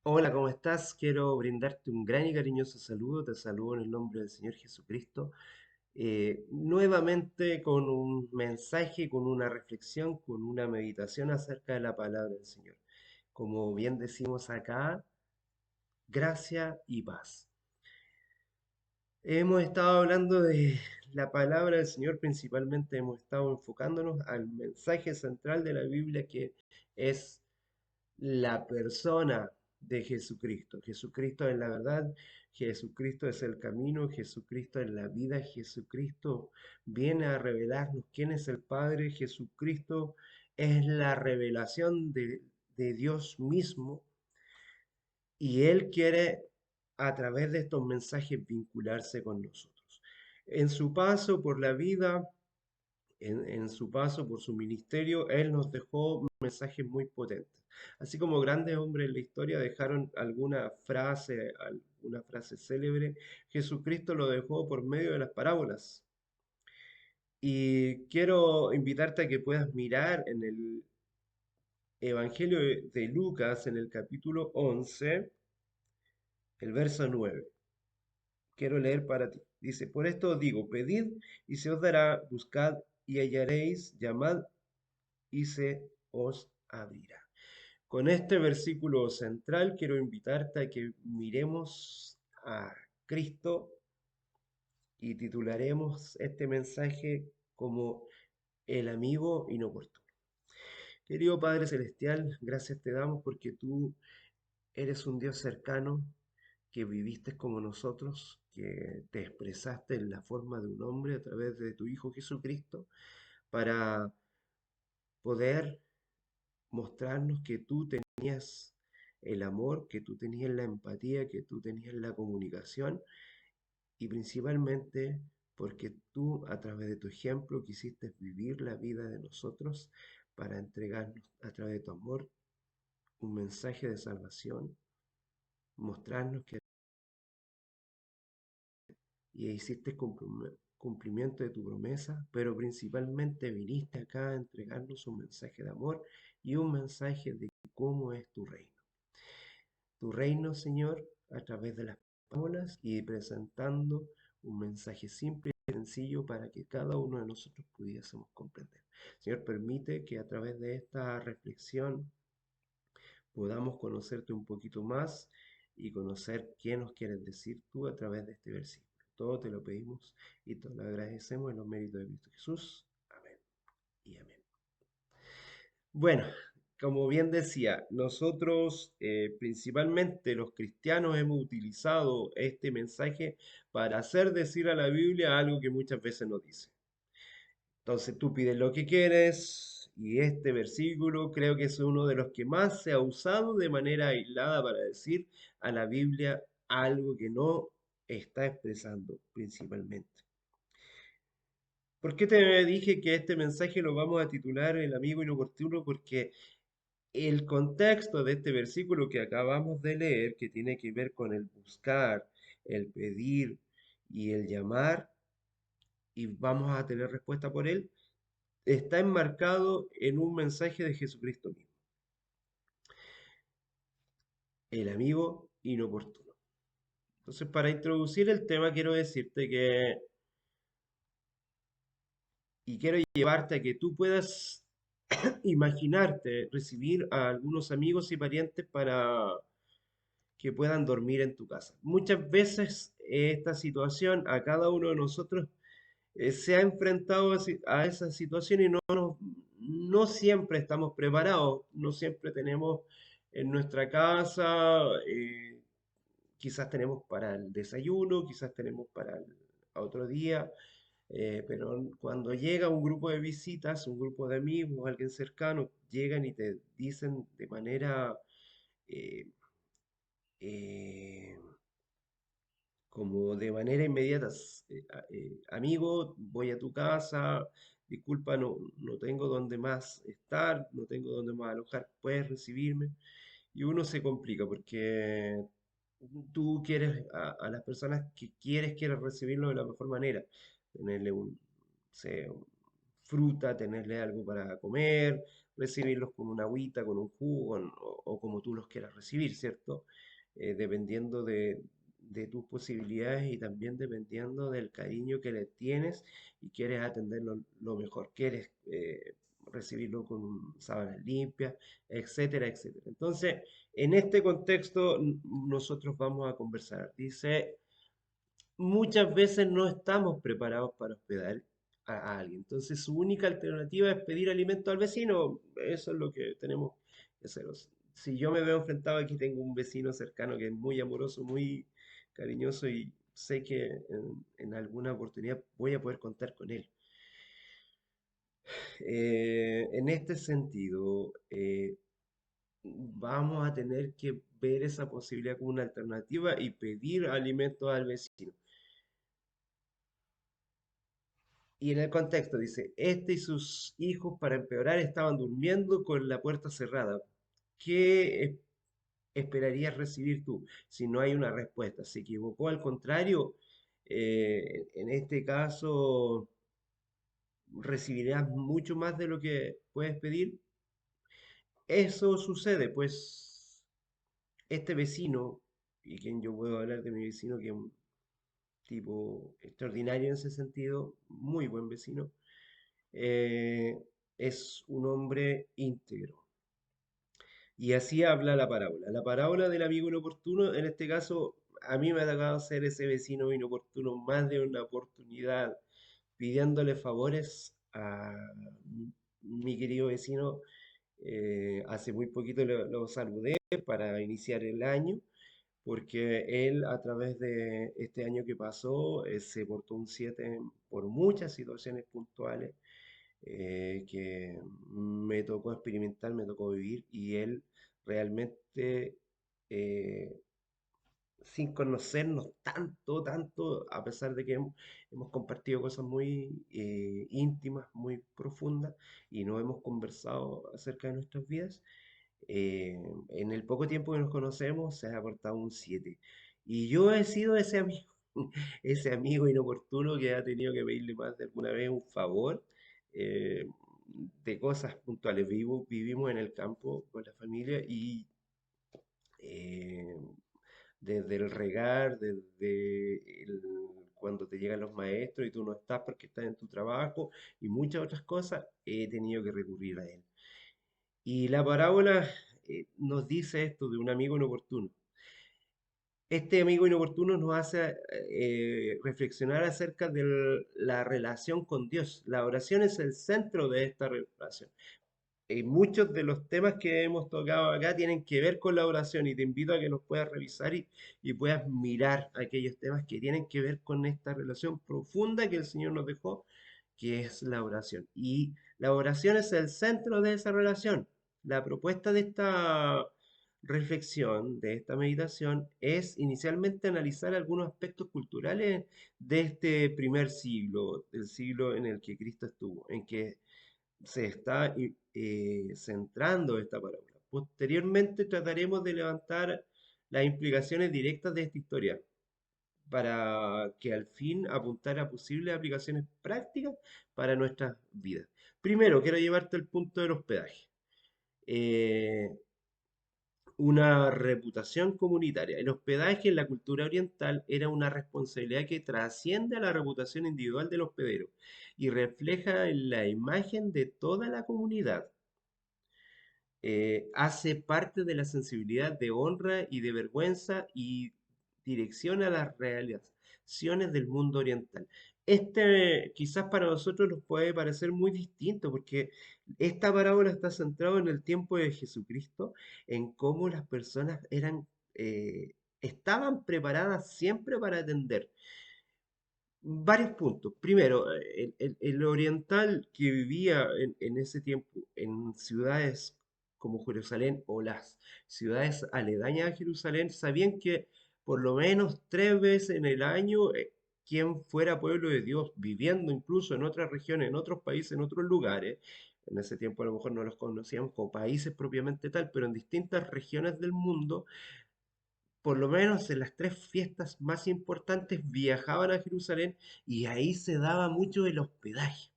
Hola, ¿cómo estás? Quiero brindarte un gran y cariñoso saludo. Te saludo en el nombre del Señor Jesucristo. Nuevamente con un mensaje, con una reflexión, con una meditación acerca de la palabra del Señor. Como bien decimos acá, gracia y paz. Hemos estado hablando de la palabra del Señor, principalmente hemos estado enfocándonos al mensaje central de la Biblia que es la persona de Jesucristo. Jesucristo es la verdad, Jesucristo es el camino, Jesucristo es la vida, Jesucristo viene a revelarnos quién es el Padre, Jesucristo es la revelación de Dios mismo y Él quiere a través de estos mensajes vincularse con nosotros. En su paso por la vida, en su paso por su ministerio, Él nos dejó mensajes muy potentes. Así como grandes hombres en la historia dejaron alguna frase célebre, Jesucristo lo dejó por medio de las parábolas. Y quiero invitarte a que puedas mirar en el Evangelio de Lucas, en el capítulo 11, el verso 9. Quiero leer para ti. Dice, por esto os digo, pedid y se os dará, buscad y hallaréis, llamad y se os abrirá. Con este versículo central quiero invitarte a que miremos a Cristo y titularemos este mensaje como el amigo inoportuno. Querido Padre Celestial, gracias te damos porque tú eres un Dios cercano, que viviste como nosotros, que te expresaste en la forma de un hombre a través de tu Hijo Jesucristo para poder mostrarnos que tú tenías el amor, que tú tenías la empatía, que tú tenías la comunicación y principalmente porque tú a través de tu ejemplo quisiste vivir la vida de nosotros para entregarnos a través de tu amor un mensaje de salvación, mostrarnos que y hiciste cumplimiento de tu promesa, pero principalmente viniste acá a entregarnos un mensaje de amor y un mensaje de cómo es tu reino. Tu reino, Señor, a través de las parábolas y presentando un mensaje simple y sencillo para que cada uno de nosotros pudiésemos comprender. Señor, permite que a través de esta reflexión podamos conocerte un poquito más y conocer qué nos quieres decir tú a través de este versículo. Todo te lo pedimos y te lo agradecemos en los méritos de Cristo Jesús. Amén y amén. Bueno, como bien decía, nosotros principalmente los cristianos hemos utilizado este mensaje para hacer decir a la Biblia algo que muchas veces no dice. Entonces tú pides lo que quieres y este versículo creo que es uno de los que más se ha usado de manera aislada para decir a la Biblia algo que no está expresando principalmente. ¿Por qué te dije que este mensaje lo vamos a titular El amigo inoportuno? Porque el contexto de este versículo que acabamos de leer, que tiene que ver con el buscar, el pedir y el llamar, y vamos a tener respuesta por él, está enmarcado en un mensaje de Jesucristo mismo, el amigo inoportuno. Entonces, para introducir el tema, quiero decirte que, y quiero llevarte a que tú puedas imaginarte recibir a algunos amigos y parientes para que puedan dormir en tu casa. Muchas veces esta situación a cada uno de nosotros se ha enfrentado a esa situación y no siempre estamos preparados, no siempre tenemos en nuestra casa, quizás tenemos para el desayuno, quizás tenemos para el a otro día, pero cuando llega un grupo de visitas, un grupo de amigos, alguien cercano, llegan y te dicen de manera eh, eh, como de manera inmediata, amigo, voy a tu casa, disculpa, no tengo dónde más estar, no tengo dónde más alojar, puedes recibirme. Y uno se complica porque tú quieres a las personas que quieres recibirlo de la mejor manera, tenerle un, sé, fruta, tenerle algo para comer, recibirlos con una agüita, con un jugo, o como tú los quieras recibir, ¿cierto? Dependiendo de tus posibilidades y también dependiendo del cariño que le tienes y quieres atenderlo lo mejor, quieres recibirlo con sábanas limpias, etcétera, etcétera. Entonces, en este contexto nosotros vamos a conversar. Dice, muchas veces no estamos preparados para hospedar a alguien. Entonces, su única alternativa es pedir alimento al vecino. Eso es lo que tenemos que hacer. O sea, si yo me veo enfrentado aquí, tengo un vecino cercano que es muy amoroso, muy cariñoso y sé que en alguna oportunidad voy a poder contar con él. En este sentido, vamos a tener que ver esa posibilidad como una alternativa y pedir alimentos al vecino. Y en el contexto dice, este y sus hijos para empeorar estaban durmiendo con la puerta cerrada. ¿Qué esperarías recibir tú si no hay una respuesta? ¿Se equivocó? Al contrario, en este caso recibirás mucho más de lo que puedes pedir. Eso sucede, pues este vecino, y quien yo puedo hablar de mi vecino, que es un tipo extraordinario en ese sentido, muy buen vecino, eh, es un hombre íntegro. Y así habla la parábola. La parábola del amigo inoportuno, en este caso, a mí me ha tocado ser ese vecino inoportuno más de una oportunidad, pidiéndole favores a mi querido vecino. Hace muy poquito lo saludé para iniciar el año, porque él a través de este año que pasó se portó un 7 por muchas situaciones puntuales que me tocó experimentar, me tocó vivir y él realmente, eh, sin conocernos tanto, tanto, a pesar de que hemos compartido cosas muy íntimas, muy profundas y no hemos conversado acerca de nuestras vidas, en el poco tiempo que nos conocemos se ha aportado un 7. Y yo he sido ese amigo, ese amigo inoportuno que ha tenido que pedirle más de alguna vez un favor eh, de cosas puntuales. Vivimos en el campo con la familia y eh, desde el regar, cuando te llegan los maestros y tú no estás porque estás en tu trabajo y muchas otras cosas, he tenido que recurrir a él. Y la parábola nos dice esto de un amigo inoportuno. Este amigo inoportuno nos hace reflexionar acerca de la relación con Dios. La oración es el centro de esta relación. Muchos de los temas que hemos tocado acá tienen que ver con la oración y te invito a que los puedas revisar y puedas mirar aquellos temas que tienen que ver con esta relación profunda que el Señor nos dejó, que es la oración. Y la oración es el centro de esa relación. La propuesta de esta reflexión, de esta meditación, es inicialmente analizar algunos aspectos culturales de este primer siglo, del siglo en el que Cristo estuvo, en que se está centrando esta parábola. Posteriormente trataremos de levantar las implicaciones directas de esta historia para que al fin apuntar a posibles aplicaciones prácticas para nuestras vidas. Primero, quiero llevarte al punto del hospedaje. Eh, una reputación comunitaria. El hospedaje en la cultura oriental era una responsabilidad que trasciende a la reputación individual del hospedero y refleja la imagen de toda la comunidad. Hace parte de la sensibilidad de honra y de vergüenza y dirección a las relaciones del mundo oriental. Este quizás para nosotros nos puede parecer muy distinto porque esta parábola está centrada en el tiempo de Jesucristo, en cómo las personas estaban preparadas siempre para atender. Varios puntos. Primero, el oriental que vivía en ese tiempo en ciudades como Jerusalén o las ciudades aledañas a Jerusalén, sabían que por lo menos 3 veces en el año, quien fuera pueblo de Dios, viviendo incluso en otras regiones, en otros países, en otros lugares, en ese tiempo a lo mejor no los conocíamos como países propiamente tal, pero en distintas regiones del mundo, por lo menos en las 3 fiestas más importantes, viajaban a Jerusalén y ahí se daba mucho el hospedaje.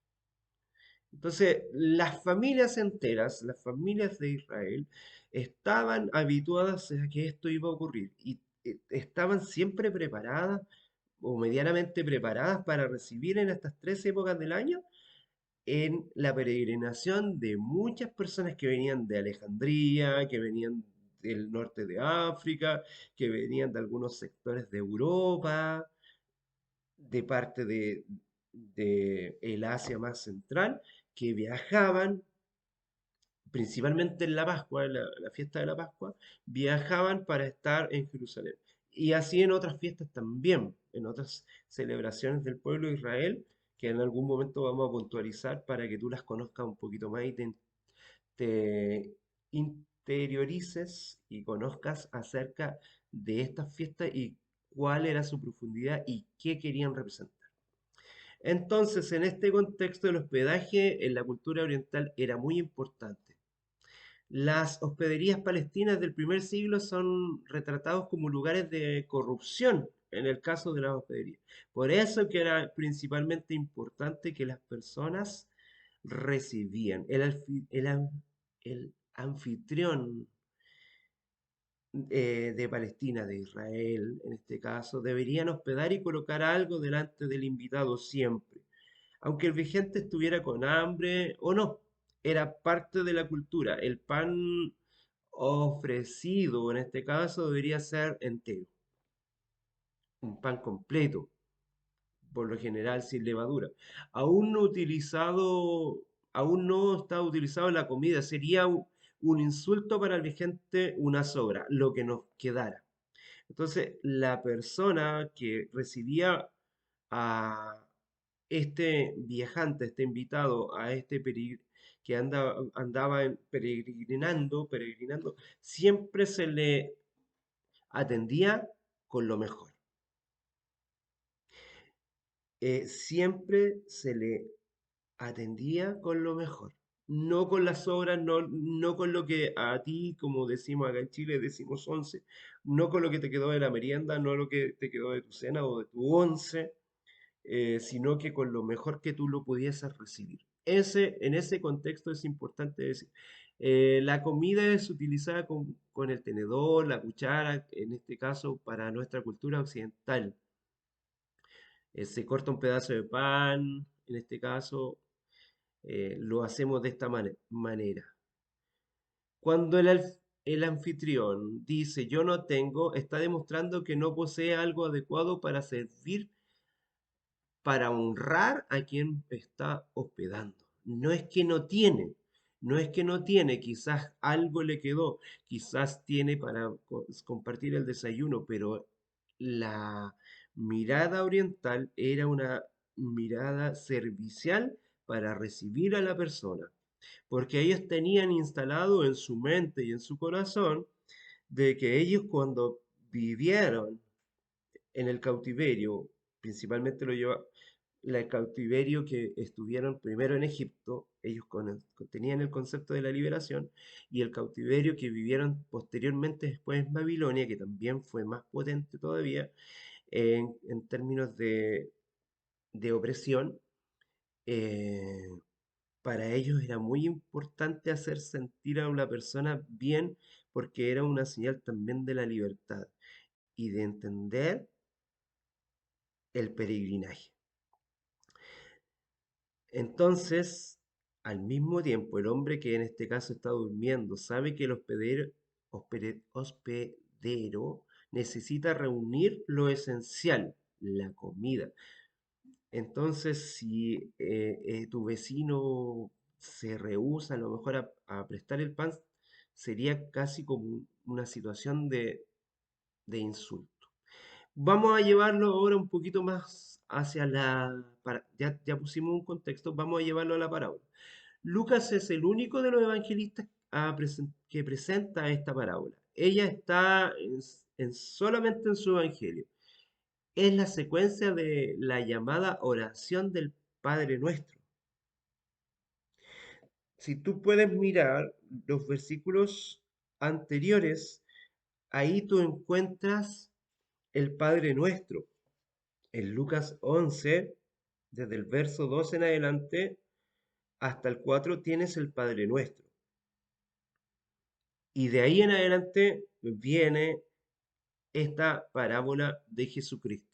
Entonces, las familias enteras, las familias de Israel, estaban habituadas a que esto iba a ocurrir y estaban siempre preparadas o medianamente preparadas para recibir en estas tres épocas del año en la peregrinación de muchas personas que venían de Alejandría, que venían del norte de África, que venían de algunos sectores de Europa, de parte de el Asia más central, que viajaban principalmente en la Pascua, en la fiesta de la Pascua, viajaban para estar en Jerusalén. Y así en otras fiestas también, en otras celebraciones del pueblo de Israel, que en algún momento vamos a puntualizar para que tú las conozcas un poquito más y te interiorices y conozcas acerca de estas fiestas y cuál era su profundidad y qué querían representar. Entonces, en este contexto, el hospedaje en la cultura oriental era muy importante. Las hospederías palestinas del primer siglo son retratados como lugares de corrupción en el caso de las hospederías. Por eso que era principalmente importante que las personas recibían. El anfitrión de Palestina, de Israel, en este caso, deberían hospedar y colocar algo delante del invitado siempre, aunque el vigente estuviera con hambre o no. Era parte de la cultura. El pan ofrecido en este caso debería ser entero, un pan completo, por lo general sin levadura. Aún no utilizado, aún no está utilizado en la comida, sería un insulto para el vigente una sobra, lo que nos quedara. Entonces, la persona que recibía a este viajante, este invitado, a este que andaba peregrinando, siempre se le atendía con lo mejor. Siempre se le atendía con lo mejor. No con las obras, no con lo que a ti, como decimos acá en Chile, decimos once, no con lo que te quedó de la merienda, no lo que te quedó de tu cena o de tu once, sino que con lo mejor que tú lo pudieses recibir. En ese contexto es importante decir, la comida es utilizada con el tenedor, la cuchara, en este caso para nuestra cultura occidental. Se corta un pedazo de pan, en este caso lo hacemos de esta manera. Cuando el anfitrión dice yo no tengo, está demostrando que no posee algo adecuado para servir, para honrar a quien está hospedando. No es que no tiene, no es que no tiene, quizás algo le quedó, quizás tiene para compartir el desayuno, pero la mirada oriental era una mirada servicial para recibir a la persona, porque ellos tenían instalado en su mente y en su corazón de que ellos cuando vivieron en el cautiverio, principalmente el cautiverio que estuvieron primero en Egipto, ellos tenían el concepto de la liberación, y el cautiverio que vivieron posteriormente después en Babilonia, que también fue más potente todavía en términos de opresión, eh, para ellos era muy importante hacer sentir a una persona bien porque era una señal también de la libertad y de entender el peregrinaje. Entonces, al mismo tiempo, el hombre que en este caso está durmiendo sabe que el hospedero necesita reunir lo esencial, la comida. Entonces, si tu vecino se rehúsa a lo mejor a prestar el pan, sería casi como una situación de insulto. Vamos a llevarlo ahora un poquito más hacia ya pusimos un contexto, vamos a llevarlo a la parábola. Lucas es el único de los evangelistas que presenta esta parábola. Ella está solamente en su evangelio. Es la secuencia de la llamada oración del Padre Nuestro. Si tú puedes mirar los versículos anteriores, ahí tú encuentras el Padre Nuestro. En Lucas 11, desde el verso 2 en adelante, hasta el 4 tienes el Padre Nuestro. Y de ahí en adelante viene esta parábola de Jesucristo.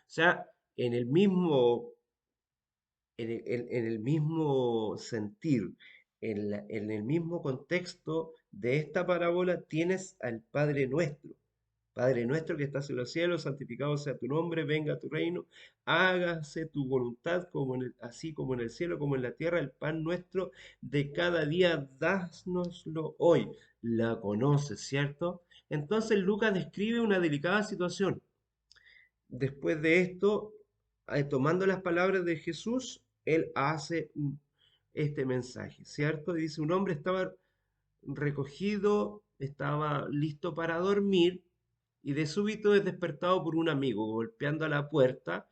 O sea, en el mismo, en el mismo sentir, en el mismo contexto de esta parábola, tienes al Padre Nuestro. Padre nuestro que estás en los cielos, santificado sea tu nombre, venga a tu reino, hágase tu voluntad así como en el cielo, como en la tierra, el pan nuestro de cada día, dánoslo hoy. La conoces, ¿cierto? Entonces Lucas describe una delicada situación. Después de esto, tomando las palabras de Jesús, él hace este mensaje, ¿cierto? Dice, un hombre estaba recogido, estaba listo para dormir y de súbito es despertado por un amigo golpeando a la puerta.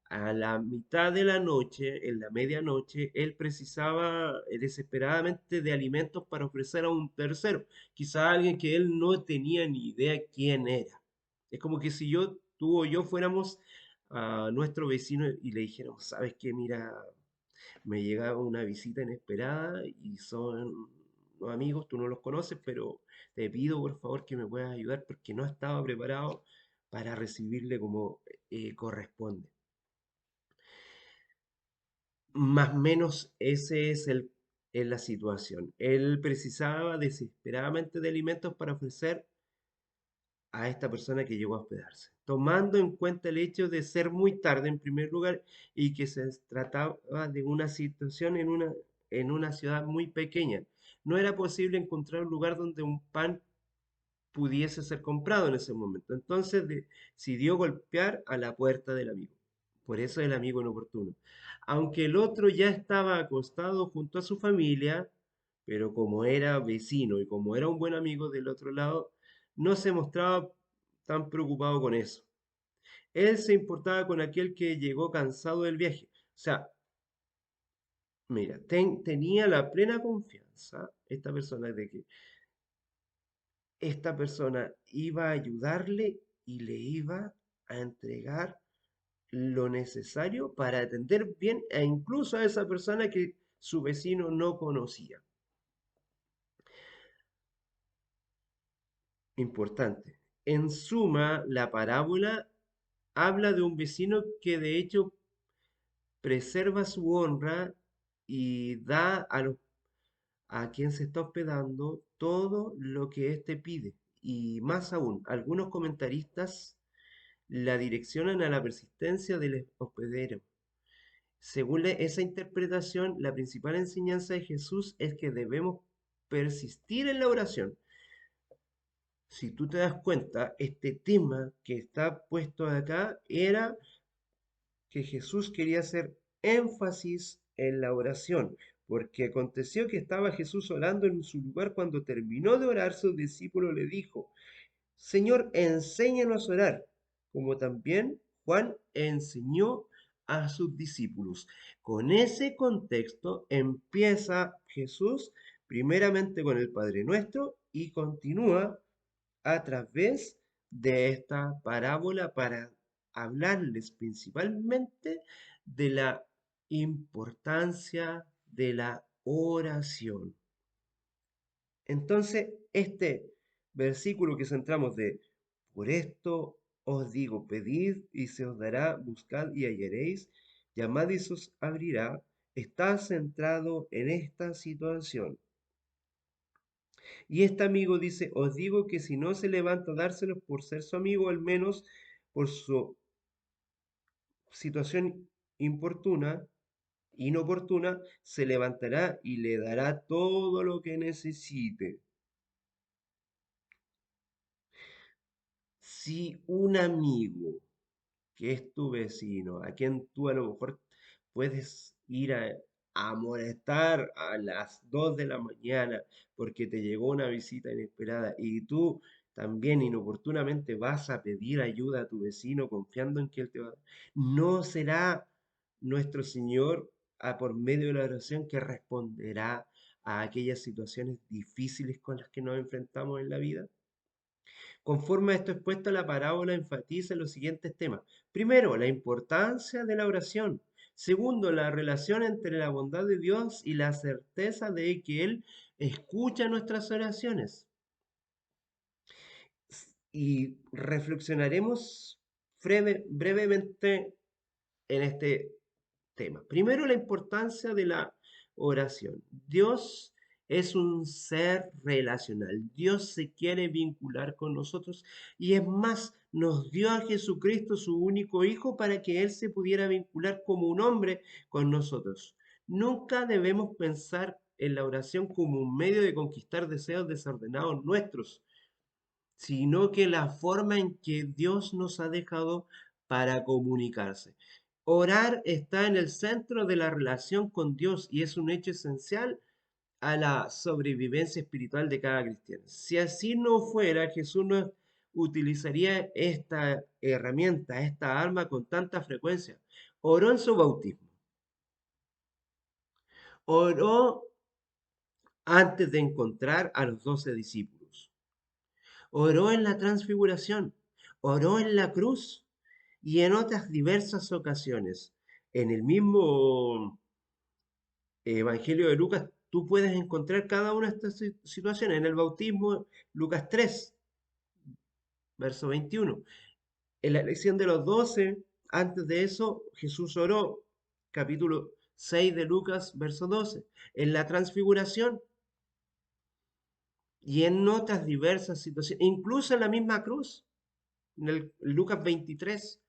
A la mitad de la noche, en la medianoche, él precisaba desesperadamente de alimentos para ofrecer a un tercero, quizá alguien que él no tenía ni idea quién era. Es como que si tú o yo fuéramos a nuestro vecino y le dijéramos, ¿sabes qué? Mira, me llegaba una visita inesperada y son unos amigos, tú no los conoces, pero te pido por favor que me puedas ayudar porque no estaba preparado para recibirle como corresponde. Más o menos ese es la situación. Él precisaba desesperadamente de alimentos para ofrecer a esta persona que llegó a hospedarse, tomando en cuenta el hecho de ser muy tarde en primer lugar y que se trataba de una situación en una ciudad muy pequeña. No era posible encontrar un lugar donde un pan pudiese ser comprado en ese momento. Entonces decidió golpear a la puerta del amigo. Por eso el amigo inoportuno. Aunque el otro ya estaba acostado junto a su familia, pero como era vecino y como era un buen amigo del otro lado, no se mostraba tan preocupado con eso. Él se importaba con aquel que llegó cansado del viaje. O sea, mira, tenía la plena confianza esta persona de que esta persona iba a ayudarle y le iba a entregar lo necesario para atender bien e incluso a esa persona que su vecino no conocía. Importante. En suma, la parábola habla de un vecino que de hecho preserva su honra y da a quien se está hospedando todo lo que éste pide. Y más aún, algunos comentaristas la direccionan a la persistencia del hospedero. Según esa interpretación, la principal enseñanza de Jesús es que debemos persistir en la oración. Si tú te das cuenta, este tema que está puesto acá era que Jesús quería hacer énfasis en la oración, porque aconteció que estaba Jesús orando en su lugar cuando terminó de orar, su discípulo le dijo, Señor, enséñanos a orar, como también Juan enseñó a sus discípulos. Con ese contexto empieza Jesús primeramente con el Padre Nuestro y continúa a través de esta parábola para hablarles principalmente de la importancia de la oración. Entonces, este versículo que centramos de, por esto os digo, pedid y se os dará, buscad y hallaréis, llamad y se os abrirá, está centrado en esta situación. Y este amigo dice, os digo que si no se levanta a dárselos por ser su amigo, al menos por su situación importuna, inoportuna, se levantará y le dará todo lo que necesite. Si un amigo que es tu vecino, a quien tú a lo mejor puedes ir a molestar a las 2 de la mañana porque te llegó una visita inesperada y tú también inoportunamente vas a pedir ayuda a tu vecino confiando en que él te va a dar, ¿no será nuestro Señor por medio de la oración que responderá a aquellas situaciones difíciles con las que nos enfrentamos en la vida? Conforme a esto expuesto, la parábola enfatiza los siguientes temas. Primero, la importancia de la oración. Segundo, la relación entre la bondad de Dios y la certeza de que Él escucha nuestras oraciones. Y reflexionaremos brevemente en este tema. Primero, la importancia de la oración. Dios es un ser relacional. Dios se quiere vincular con nosotros y es más, nos dio a Jesucristo, su único Hijo, para que Él se pudiera vincular como un hombre con nosotros. Nunca debemos pensar en la oración como un medio de conquistar deseos desordenados nuestros, sino que la forma en que Dios nos ha dejado para comunicarse. Orar está en el centro de la relación con Dios y es un hecho esencial a la sobrevivencia espiritual de cada cristiano. Si así no fuera, Jesús no utilizaría esta herramienta, esta arma con tanta frecuencia. Oró en su bautismo, oró antes de encontrar a los 12 discípulos, oró en la transfiguración, oró en la cruz y en otras diversas ocasiones. En el mismo Evangelio de Lucas, tú puedes encontrar cada una de estas situaciones. En el bautismo, Lucas 3, verso 21. En la elección de los 12, antes de eso, Jesús oró, capítulo 6 de Lucas, verso 12. En la transfiguración y en otras diversas situaciones, incluso en la misma cruz, en el Lucas 23,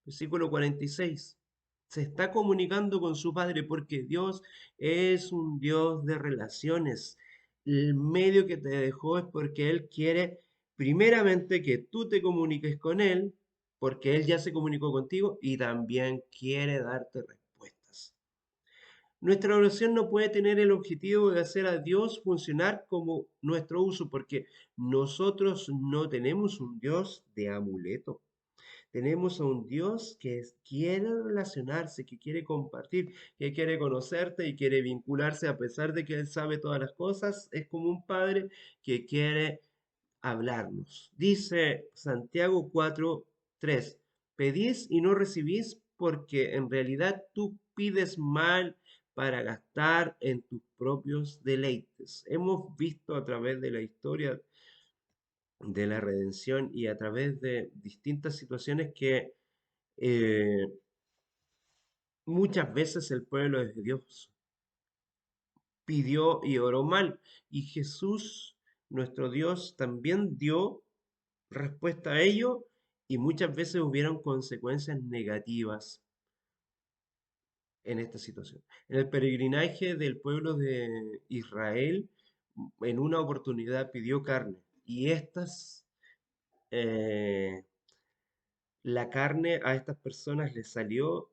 versículo 46. Se está comunicando con su Padre porque Dios es un Dios de relaciones. El medio que te dejó es porque Él quiere primeramente que tú te comuniques con Él, porque Él ya se comunicó contigo y también quiere darte respuestas. Nuestra oración no puede tener el objetivo de hacer a Dios funcionar como nuestro uso, porque nosotros no tenemos un Dios de amuleto. Tenemos a un Dios que quiere relacionarse, que quiere compartir, que quiere conocerte y quiere vincularse a pesar de que Él sabe todas las cosas. Es como un padre que quiere hablarnos. Dice Santiago 4:3: pedís y no recibís porque en realidad tú pides mal para gastar en tus propios deleites. Hemos visto a través de la historia de la redención y a través de distintas situaciones que eh, muchas veces el pueblo de Dios pidió y oró mal. Y Jesús, nuestro Dios, también dio respuesta a ello y muchas veces hubieron consecuencias negativas en esta situación. En el peregrinaje del pueblo de Israel, en una oportunidad pidió carne y eh, la carne a estas personas les salió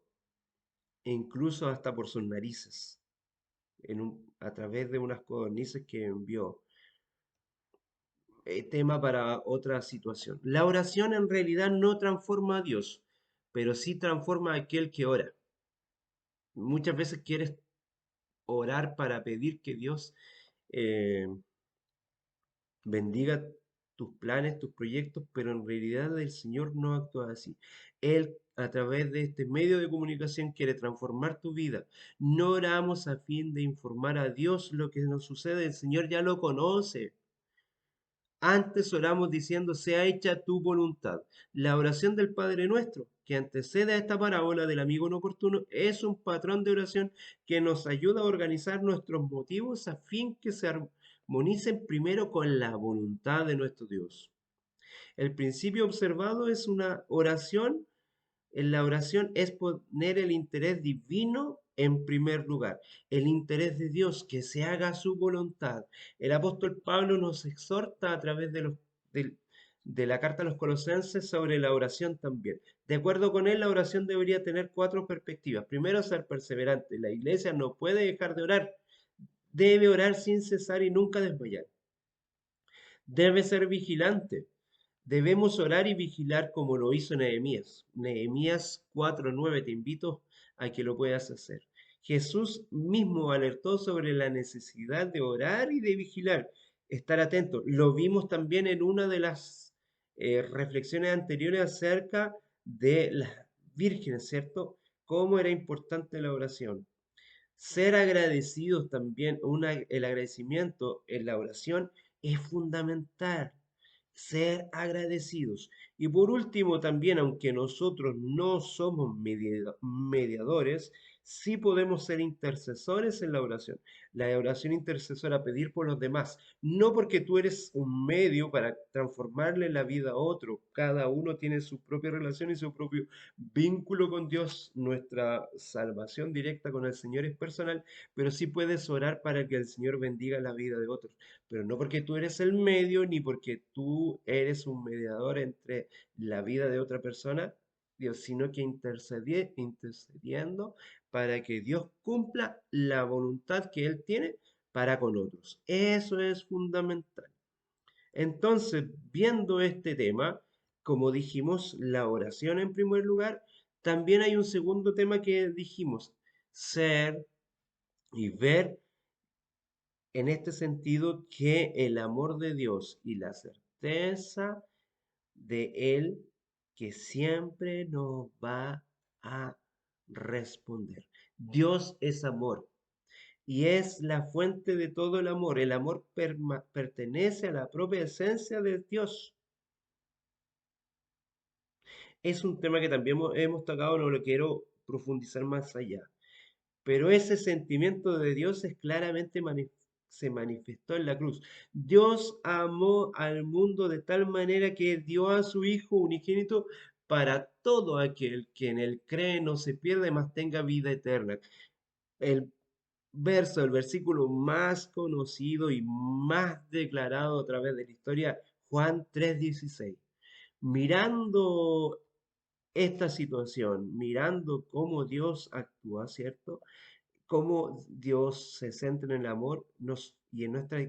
incluso hasta por sus narices, a través de unas codornices que envió. Tema para otra situación. La oración en realidad no transforma a Dios, pero sí transforma a aquel que ora. Muchas veces quieres orar para pedir que Dios eh, bendiga tus planes, tus proyectos, pero en realidad el Señor no actúa así. Él, a través de este medio de comunicación, quiere transformar tu vida. No oramos a fin de informar a Dios lo que nos sucede, el Señor ya lo conoce. Antes oramos diciendo, sea hecha tu voluntad. La oración del Padre Nuestro, que antecede a esta parábola del amigo inoportuno, es un patrón de oración que nos ayuda a organizar nuestros motivos a fin que se armonicen primero con la voluntad de nuestro Dios. El principio observado es una oración en la oración es poner el interés divino en primer lugar, el interés de Dios, que se haga su voluntad. El apóstol Pablo nos exhorta a través de la carta a los colosenses sobre la oración también. De acuerdo con él, la oración debería tener cuatro perspectivas. Primero, ser perseverante. La iglesia no puede dejar de orar. Debe orar sin cesar y nunca desmayar. Debe ser vigilante. Debemos orar y vigilar como lo hizo Nehemías. Nehemías 4:9, te invito a que lo puedas hacer. Jesús mismo alertó sobre la necesidad de orar y de vigilar, estar atento. Lo vimos también en una de las reflexiones anteriores acerca de las vírgenes, ¿cierto? cómo era importante la oración. Ser agradecidos también, el agradecimiento en la oración es fundamental. Ser agradecidos. Y por último, también, aunque nosotros no somos mediadores, sí podemos ser intercesores en la oración. La oración intercesora, pedir por los demás, no porque tú eres un medio para transformarle la vida a otro. Cada uno tiene su propia relación y su propio vínculo con Dios. Nuestra salvación directa con el Señor es personal, pero sí puedes orar para que el Señor bendiga la vida de otros, pero no porque tú eres el medio ni porque tú eres un mediador entre la vida de otra persona, Dios, sino que intercediendo para que Dios cumpla la voluntad que Él tiene para con otros. Eso es fundamental. Entonces, viendo este tema, como dijimos, la oración en primer lugar, también hay un segundo tema que dijimos, ser y ver en este sentido que el amor de Dios y la certeza de Él que siempre nos va a responder. Dios es amor y es la fuente de todo el amor. El amor pertenece a la propia esencia de Dios. Es un tema que también hemos tocado, no lo quiero profundizar más allá. Pero ese sentimiento de Dios es claramente se manifestó en la cruz. Dios amó al mundo de tal manera que dio a su Hijo unigénito para todo aquel que en él cree no se pierda, mas tenga vida eterna. El el versículo más conocido y más declarado a través de la historia, Juan 3:16. Mirando esta situación, mirando cómo Dios actúa, ¿cierto? Cómo Dios se centra en el amor y en nuestra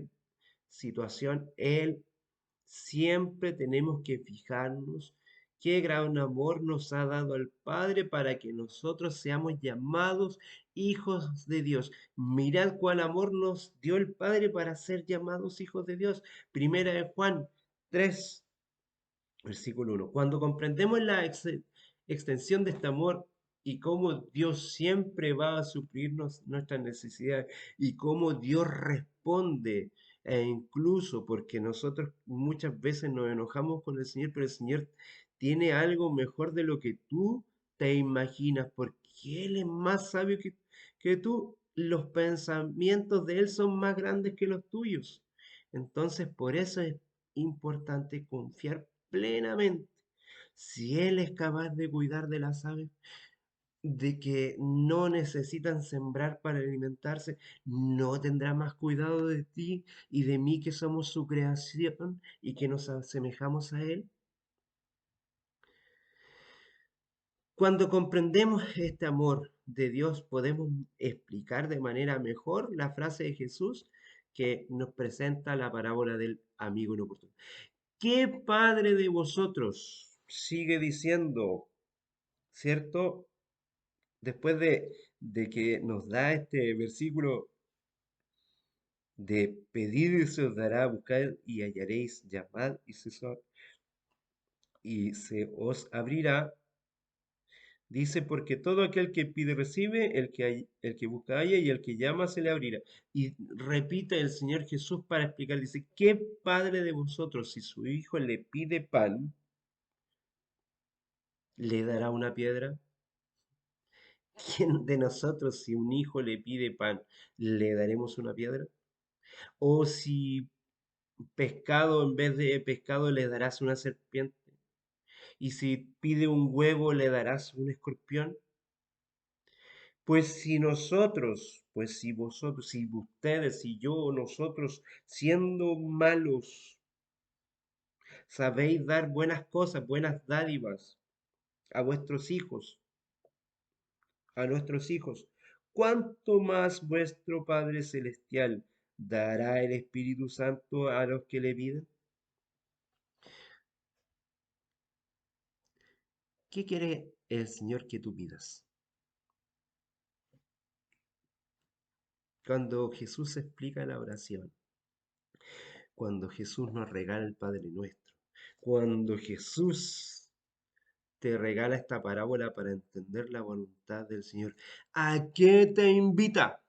situación, Él siempre tenemos que fijarnos qué gran amor nos ha dado el Padre para que nosotros seamos llamados hijos de Dios. Mirad cuál amor nos dio el Padre para ser llamados hijos de Dios. Primera de Juan 3, versículo 1. Cuando comprendemos la extensión de este amor y cómo Dios siempre va a suplirnos nuestras necesidades y cómo Dios responde, e incluso porque nosotros muchas veces nos enojamos con el Señor, pero el Señor tiene algo mejor de lo que tú te imaginas, porque Él es más sabio que tú. Los pensamientos de Él son más grandes que los tuyos. Entonces, por eso es importante confiar plenamente. Si Él es capaz de cuidar de las aves, de que no necesitan sembrar para alimentarse, no tendrá más cuidado de ti y de mí que somos su creación y que nos asemejamos a Él. Cuando comprendemos este amor de Dios, podemos explicar de manera mejor la frase de Jesús que nos presenta la parábola del amigo inoportuno. ¿Qué padre de vosotros? Sigue diciendo, ¿cierto? Después de que nos da este versículo de pedir y se os dará, buscad y hallaréis, llamad y se os abrirá. Dice, porque todo aquel que pide recibe, el que busca halla y el que llama se le abrirá. Y repite el Señor Jesús para explicar, dice, ¿qué padre de vosotros si su hijo le pide pan, le dará una piedra? ¿Quién de nosotros, si un hijo le pide pan, le daremos una piedra? ¿O si pescado en vez de pescado le darás una serpiente? ¿Y si pide un huevo le darás un escorpión? Pues si nosotros, pues si vosotros, si ustedes, si yo, nosotros, siendo malos, sabéis dar buenas cosas, buenas dádivas a vuestros hijos, a nuestros hijos, ¿cuánto más vuestro Padre Celestial dará el Espíritu Santo a los que le piden? ¿Qué quiere el Señor que tú pidas? Cuando Jesús explica la oración, cuando Jesús nos regala el Padre Nuestro, cuando Jesús te regala esta parábola para entender la voluntad del Señor. ¿A qué te invita?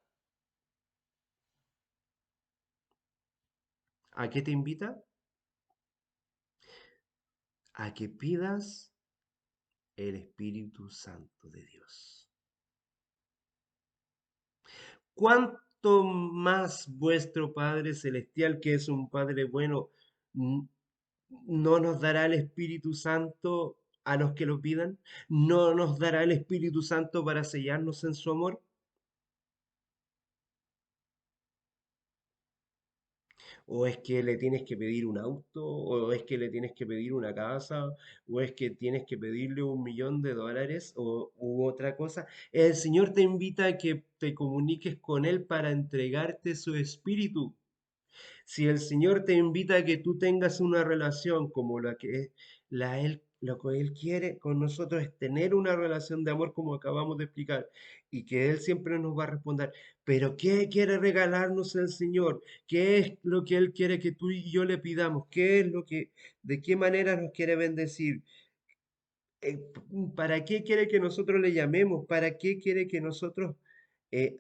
¿A qué te invita? A que pidas el Espíritu Santo de Dios. ¿Cuánto más vuestro Padre Celestial, que es un Padre bueno, n- no nos dará el Espíritu Santo a los que lo pidan? ¿No nos dará el Espíritu Santo para sellarnos en su amor? ¿O es que le tienes que pedir un auto? ¿O es que le tienes que pedir una casa? ¿O es que tienes que pedirle $1 millón? ¿U otra cosa? El Señor te invita a que te comuniques con Él para entregarte su espíritu. Si el Señor te invita a que tú tengas una relación como lo que Él quiere con nosotros es tener una relación de amor como acabamos de explicar y que Él siempre nos va a responder. Pero ¿qué quiere regalarnos el Señor? ¿Qué es lo que Él quiere que tú y yo le pidamos? ¿De qué manera nos quiere bendecir? Eh, ¿Para qué quiere que nosotros le llamemos? ¿Para qué quiere que nosotros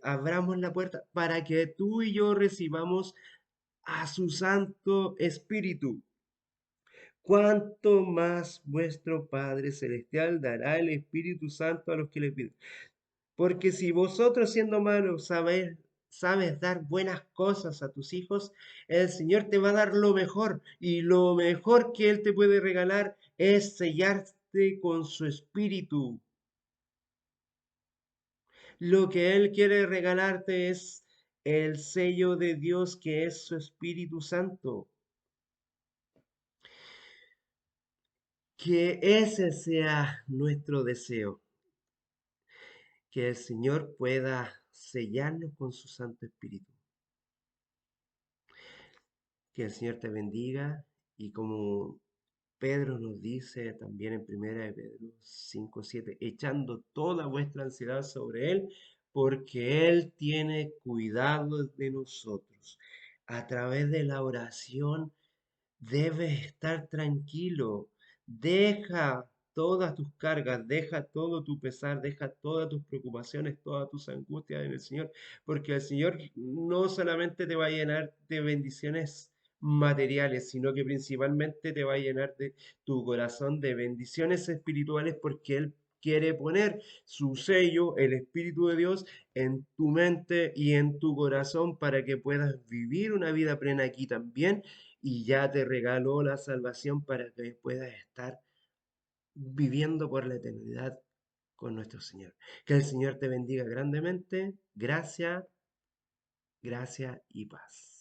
abramos la puerta? Para que tú y yo recibamos a su Santo Espíritu. ¿Cuánto más vuestro Padre Celestial dará el Espíritu Santo a los que le piden? Porque si vosotros siendo malos sabes dar buenas cosas a tus hijos, el Señor te va a dar lo mejor. Y lo mejor que Él te puede regalar es sellarte con su Espíritu. Lo que Él quiere regalarte es el sello de Dios que es su Espíritu Santo. Que ese sea nuestro deseo, que el Señor pueda sellarnos con su Santo Espíritu. Que el Señor te bendiga y como Pedro nos dice también en primera de Pedro 5:7, echando toda vuestra ansiedad sobre Él, porque Él tiene cuidado de nosotros. A través de la oración debes estar tranquilo. Deja todas tus cargas, deja todo tu pesar, deja todas tus preocupaciones, todas tus angustias en el Señor, porque el Señor no solamente te va a llenar de bendiciones materiales, sino que principalmente te va a llenar de tu corazón de bendiciones espirituales, porque Él quiere poner su sello, el Espíritu de Dios, en tu mente y en tu corazón para que puedas vivir una vida plena aquí también y ya te regaló la salvación para que puedas estar viviendo por la eternidad con nuestro Señor. Que el Señor te bendiga grandemente. Gracias, gracias y paz.